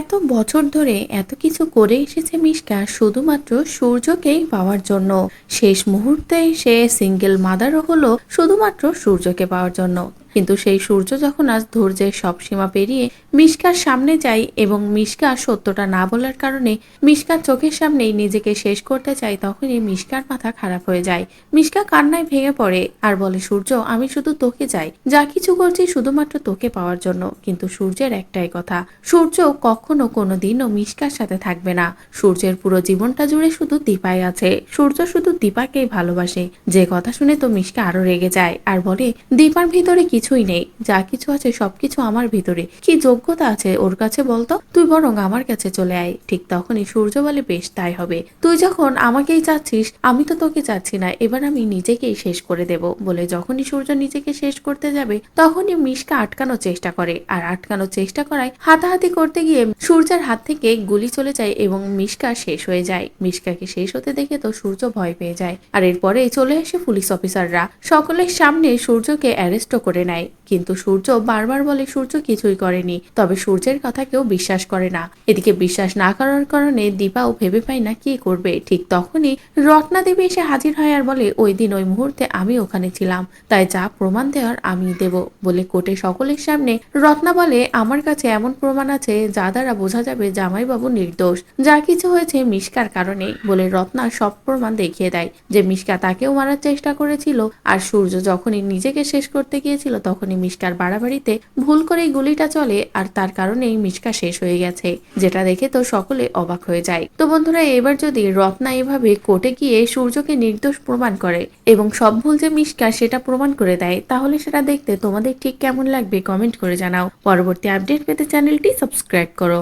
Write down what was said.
এত বছর ধরে এত কিছু করে এসেছে মিশকা শুধুমাত্র সূর্যকেই পাওয়ার জন্য। শেষ মুহূর্তে সে সিঙ্গেল মাদারও হলো শুধুমাত্র সূর্যকে পাওয়ার জন্য। কিন্তু সেই সূর্য যখন আজ ধৈর্যের সব সীমা পেরিয়ে মিশকার সামনে যায় এবং মিশকা সত্যটা না বলার কারণে মিশকার চোখের সামনেই নিজেকে শেষ করতে চায়, তখনই মিশকার মাথা খারাপ হয়ে যায়। মিশকা কান্নায় ভেঙে পড়ে আর বলে, সূর্য আমি শুধু তোকে চাই, যা কিছু করছি শুধুমাত্র তোকে পাওয়ার জন্য। কিন্তু সূর্যের একটাই কথা, সূর্য কখনো কোনোদিনও মিশকার সাথে থাকবে না। সূর্যের পুরো জীবনটা জুড়ে শুধু দীপাই আছে, সূর্য শুধু দীপাকেই ভালোবাসে। যে কথা শুনে তো মিশকা আরো রেগে যায় আর বলে, দীপার ভিতরে কিছুই নেই, যা কিছু আছে সবকিছু আমার ভিতরে। কি যোগ্যতা আছে ওর কাছে বলতো, তুই বরং আমার কাছে চলে আয়। ঠিক তখনই সূর্য বলে, বেশ তাই হবে, তুই যখন আমাকেই চাচ্ছিস আমি তো তোকে চাচ্ছি না, এবার আমি নিজেকেই শেষ করে দেব। বলে যখনই সূর্য নিজেকে শেষ করতে যাবে তখনই মিশকা আটকানোর চেষ্টা করে, আর আটকানোর চেষ্টা করায় হাতাহাতি করতে গিয়ে সূর্যের হাত থেকে গুলি চলে যায় এবং মিশকা শেষ হয়ে যায়। মিশকাকে শেষ হতে দেখে তো সূর্য ভয় পেয়ে যায়, আর এরপরে চলে আসে পুলিশ অফিসাররা, সকলের সামনে সূর্যকে অ্যারেস্টও করে নেয়। কিন্তু সূর্য বারবার বলে সূর্য কিছুই করেনি, তবে সূর্যের কথা কেউ বিশ্বাস করে না। এদিকে বিশ্বাস না করার কারণে দীপাও ভেবে পায় না কি করবে। ঠিক তখনই রত্না দেবী এসে হাজির হয় আর বলে, ওই দিন ওই মুহূর্তে আমি ওখানে ছিলাম, তাই যা প্রমাণ দেওয়ার আমি দেব। বলে কোর্টে সকলের সামনে রত্না বলে, আমার কাছে এমন প্রমাণ আছে যা দ্বারা বোঝা যাবে জামাইবাবু নির্দোষ, যা কিছু হয়েছে মিশকার কারণে। বলে রত্না সব প্রমাণ দেখিয়ে দেয় যে মিশকা তাকেও মারার চেষ্টা করেছিল, আর সূর্য যখনই নিজেকে শেষ করতে গিয়েছিল তখনই মিশকার বাড়াবাড়িতে ভুল করে গুলিটা চলে, আর তার কারণেই মিশকা শেষ হয়ে গেছে। যেটা দেখে তো সকলে অবাক হয়ে যায়। তো বন্ধুরা, এবার যদি রত্না এভাবে কোর্টে গিয়ে সূর্যকে নির্দোষ প্রমাণ করে এবং সব ভুল যে মিশকা সেটা প্রমাণ করে দেয়, তাহলে সেটা দেখতে তোমাদের ঠিক কেমন লাগবে কমেন্ট করে জানাও। পরবর্তী আপডেট পেতে চ্যানেলটি সাবস্ক্রাইব করো।